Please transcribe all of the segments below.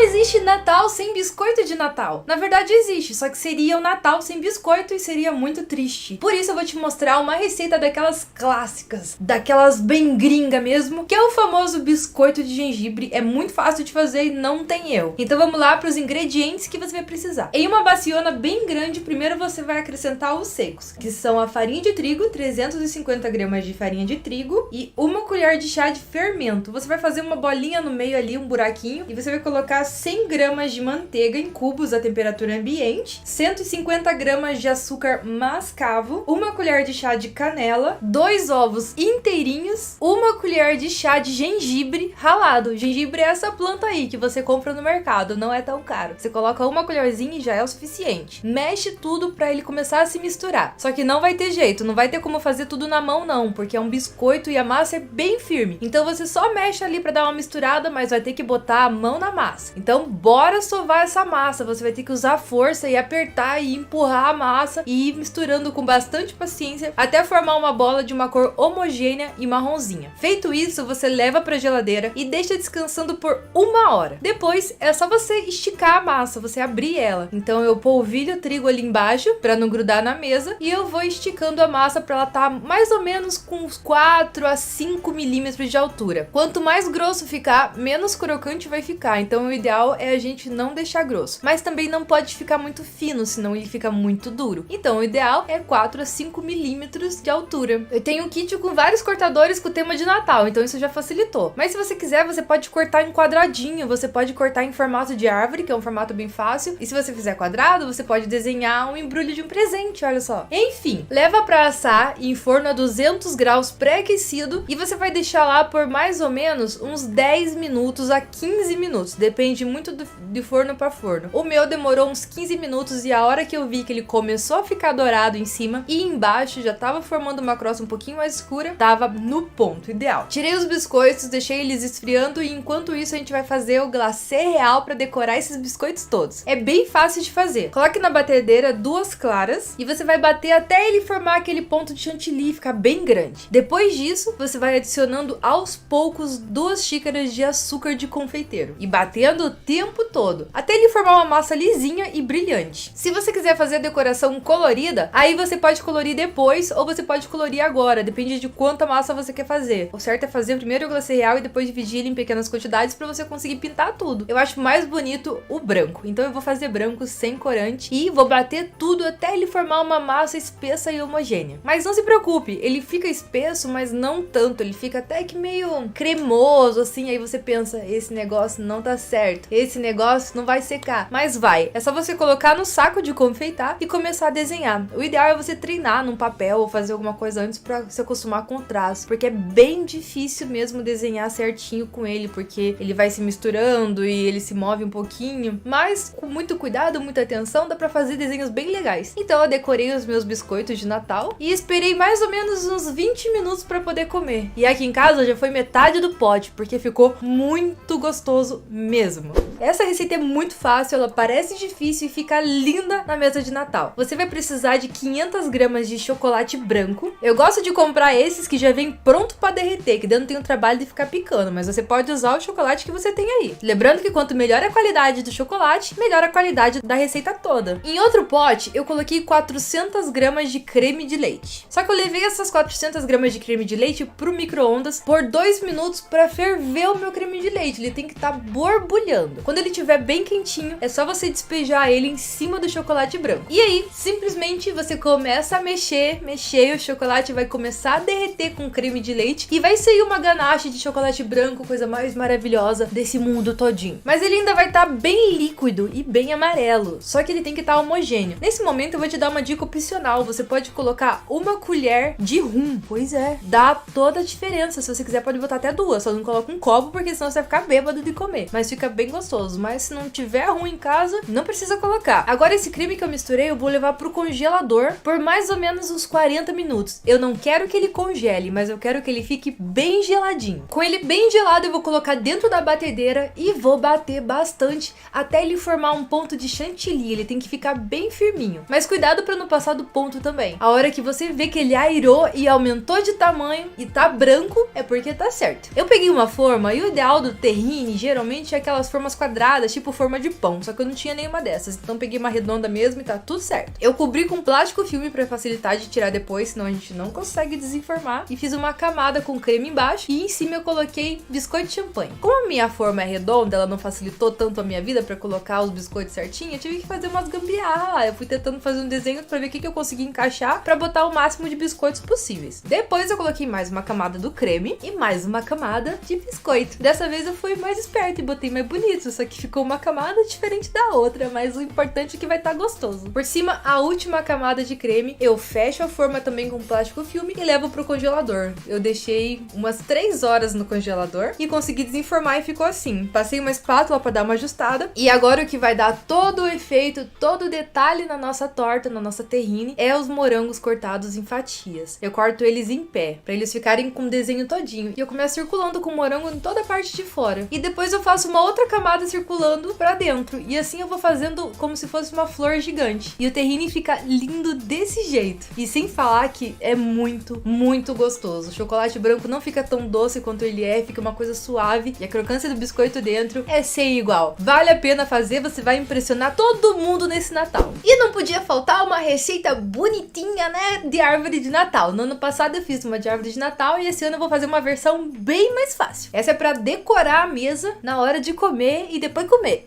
existe Natal sem biscoito de Natal. Na verdade existe, só que seria um Natal sem biscoito e seria muito triste. Por isso eu vou te mostrar uma receita daquelas clássicas, daquelas bem gringa mesmo, que é o famoso biscoito de gengibre. É muito fácil de fazer e não tem erro. Então vamos lá para os ingredientes que você vai precisar. Em uma baciona bem grande, primeiro você vai acrescentar os secos, que são a farinha de trigo, 350 gramas de farinha de trigo e uma colher de chá de fermento. Você vai fazer uma bolinha no meio ali, um buraquinho, e você vai colocar 100 gramas de manteiga em cubos a temperatura ambiente, 150 gramas de açúcar mascavo, uma colher de chá de canela, 2 ovos inteirinhos, uma colher de chá de gengibre ralado. Gengibre é essa planta aí que você compra no mercado, não é tão caro. Você coloca uma colherzinha e já é o suficiente. Mexe tudo para ele começar a se misturar. Só que não vai ter jeito, não vai ter como fazer tudo na mão não, porque é um biscoito e a massa é bem firme. Então você só mexe ali para dar uma misturada, mas vai ter que botar a mão na massa. Então bora sovar essa massa, você vai ter que usar força e apertar e empurrar a massa e ir misturando com bastante paciência até formar uma bola de uma cor homogênea e marronzinha. Feito isso, você leva para a geladeira e deixa descansando por 1 hora. Depois é só você esticar a massa, você abrir ela. Então eu polvilho o trigo ali embaixo para não grudar na mesa e eu vou esticando a massa para ela estar mais ou menos com uns 4 a 5 milímetros de altura. Quanto mais grosso ficar, menos crocante vai ficar. Então o ideal é a gente não deixar grosso. Mas também não pode ficar muito fino, senão ele fica muito duro. Então o ideal é 4 a 5 milímetros de altura. Eu tenho um kit com vários cortadores com o tema de Natal, então isso já facilitou. Mas se você quiser, você pode cortar em quadradinho, você pode cortar em formato de árvore, que é um formato bem fácil. E se você fizer quadrado, você pode desenhar um embrulho de um presente, olha só. Enfim, leva para assar em forno a 200 graus pré-aquecido e você vai deixar lá por mais ou menos uns 10 minutos a 15 minutos. Depende muito de forno para forno. O meu demorou uns 15 minutos e a hora que eu vi que ele começou a ficar dourado em cima e embaixo já tava formando uma crosta um pouquinho mais escura, tava no ponto ideal. Tirei os biscoitos, deixei eles esfriando e enquanto isso a gente vai fazer o glacê real para decorar esses biscoitos todos. É bem fácil de fazer. Coloque na batedeira 2 claras e você vai bater até ele formar aquele ponto de chantilly, ficar bem grande. Depois disso, você vai adicionando aos poucos 2 xícaras de açúcar de confeiteiro e batendo o tempo todo, até ele formar uma massa lisinha e brilhante. Se você quiser fazer a decoração colorida, aí você pode colorir depois ou você pode colorir agora, depende de quanta massa você quer fazer. O certo é fazer primeiro o glacê real e depois dividir ele em pequenas quantidades para você conseguir pintar tudo. Eu acho mais bonito o branco, então eu vou fazer branco sem corante e vou bater tudo até ele formar uma massa espessa e homogênea. Mas não se preocupe, ele fica espesso, mas não tanto, ele fica até que meio cremoso assim, aí você pensa, esse negócio não tá certo, esse negócio não vai secar, mas vai. É só você colocar no saco de confeitar e começar a desenhar. O ideal é você treinar num papel ou fazer alguma coisa antes pra se acostumar com o traço, porque é bem difícil mesmo desenhar certinho com ele, porque ele vai se misturando e ele se move um pouquinho, mas com muito cuidado, muita atenção, dá pra fazer desenhos bem legais. Então eu decorei os meus biscoitos de Natal e esperei mais ou menos uns 20 minutos pra poder comer. E aqui em casa já foi metade do pote, porque ficou muito gostoso mesmo. Essa receita é muito fácil, ela parece difícil e fica linda na mesa de Natal. Você vai precisar de 500 gramas de chocolate branco. Eu gosto de comprar esses que já vem pronto para derreter, que daí não tem o trabalho de ficar picando, mas você pode usar o chocolate que você tem aí. Lembrando que quanto melhor a qualidade do chocolate, melhor a qualidade da receita toda. Em outro pote, eu coloquei 400 gramas de creme de leite. Só que eu levei essas 400 gramas de creme de leite pro micro-ondas por 2 minutos para ferver o meu creme de leite. Ele tem que estar borbulhando. Quando ele estiver bem quentinho, é só você despejar ele em cima do chocolate branco. E aí, simplesmente você começa a mexer e o chocolate vai começar a derreter com creme de leite e vai sair uma ganache de chocolate branco, coisa mais maravilhosa desse mundo todinho. Mas ele ainda vai estar bem líquido e bem amarelo, só que ele tem que estar homogêneo. Nesse momento eu vou te dar uma dica opcional, você pode colocar 1 colher de rum. Pois é, dá toda a diferença. Se você quiser pode botar até 2, só não coloca um copo porque senão você vai ficar bêbado de comer. Mas fica bem gostoso, mas se não tiver rum em casa, não precisa colocar. Agora esse creme que eu misturei eu vou levar pro congelador por mais ou menos uns 40 minutos. Eu não quero que ele congele, mas eu quero que ele fique bem geladinho. Com ele bem gelado eu vou colocar dentro da batedeira e vou bater bastante até ele formar um ponto de chantilly. Ele tem que ficar bem firminho. Mas cuidado para não passar do ponto também. A hora que você vê que ele airou e aumentou de tamanho e tá branco, é porque tá certo. Eu peguei uma forma e o ideal do terrine geralmente é aquelas formas quadradas, tipo forma de pão, só que eu não tinha nenhuma dessas, então peguei uma redonda mesmo e tá tudo certo. Eu cobri com plástico filme pra facilitar de tirar depois, senão a gente não consegue desenformar, e fiz uma camada com creme embaixo e em cima eu coloquei biscoito de champanhe. Como a minha forma é redonda, ela não facilitou tanto a minha vida pra colocar os biscoitos certinho, eu tive que fazer umas gambiarra. Eu fui tentando fazer um desenho pra ver o que eu consegui encaixar pra botar o máximo de biscoitos possíveis. Depois eu coloquei mais uma camada do creme e mais uma camada de biscoito. Dessa vez eu fui mais esperta e botei mais bonito, só que ficou uma camada diferente da outra, mas o importante é que vai estar gostoso. Por cima, a última camada de creme, eu fecho a forma também com plástico filme e levo pro congelador. Eu deixei umas 3 horas no congelador e consegui desenformar e ficou assim. Passei uma espátula pra dar uma ajustada e agora o que vai dar todo o efeito, todo o detalhe na nossa torta, na nossa terrine, é os morangos cortados em fatias. Eu corto eles em pé, pra eles ficarem com o desenho todinho. E eu começo circulando com o morango em toda a parte de fora. E depois eu faço uma outra camada circulando pra dentro. E assim eu vou fazendo como se fosse uma flor gigante. E o terrine fica lindo desse jeito. E sem falar que é muito, muito gostoso. O chocolate branco não fica tão doce quanto ele é, fica uma coisa suave. E a crocância do biscoito dentro é sem igual. Vale a pena fazer, você vai impressionar todo mundo nesse Natal. E não podia faltar uma receita bonitinha, né, de árvore de Natal. No ano passado eu fiz uma de árvore de Natal e esse ano eu vou fazer uma versão bem mais fácil. Essa é pra decorar a mesa na hora de comer e depois comer.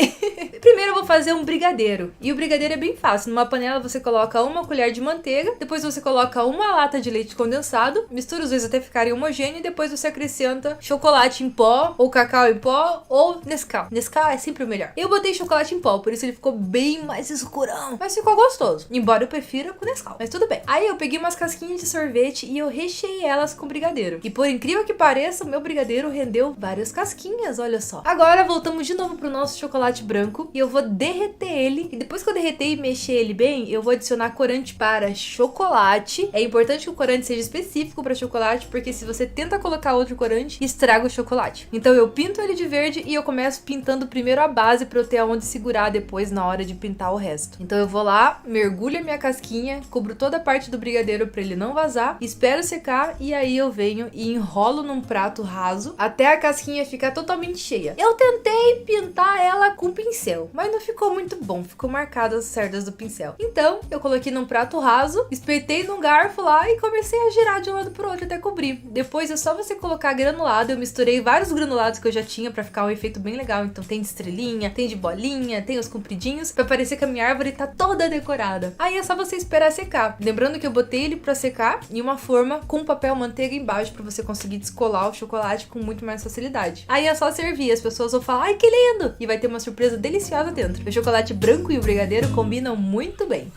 Primeiro eu vou fazer um brigadeiro. E o brigadeiro é bem fácil. Numa panela você coloca uma colher de manteiga, depois você coloca uma lata de leite condensado, mistura os dois até ficarem homogêneos e depois você acrescenta chocolate em pó, ou cacau em pó, ou Nescau. Nescau é sempre o melhor. Eu botei chocolate em pó, por isso ele ficou bem mais escurão, mas ficou gostoso. Embora eu prefira com Nescau, mas tudo bem. Aí eu peguei umas casquinhas de sorvete e eu recheei elas com brigadeiro. E por incrível que pareça, o meu brigadeiro rendeu várias casquinhas, olha só. Agora voltamos de novo pro nosso chocolate branco e eu vou derreter ele. E depois que eu derreter e mexer ele bem, eu vou adicionar corante para chocolate. É importante que o corante seja específico para chocolate, porque se você tenta colocar outro corante, estraga o chocolate. Então eu pinto ele de verde e eu começo pintando primeiro a base para eu ter aonde segurar depois na hora de pintar o resto. Então eu vou lá, mergulho a minha casquinha, cubro toda a parte do brigadeiro para ele não vazar, espero secar e aí eu venho e enrolo num prato raso até a casquinha ficar totalmente cheia. Eu tentei pintar ela com pincel, mas não ficou muito bom, ficou marcadas as cerdas do pincel. Então eu coloquei num prato raso, espetei num garfo lá e comecei a girar de um lado pro outro até cobrir. Depois é só você colocar granulado. Eu misturei vários granulados que eu já tinha pra ficar um efeito bem legal. Então tem de estrelinha, tem de bolinha, tem os compridinhos, pra parecer que a minha árvore tá toda decorada. Aí é só você esperar secar. Lembrando que eu botei ele pra secar em uma forma com papel manteiga embaixo pra você conseguir descolar o chocolate com muito mais facilidade. Aí é só servir, as pessoas vão falar, ai que lindo! E vai ter uma surpresa deliciosa dentro. O chocolate branco e o brigadeiro combinam muito bem.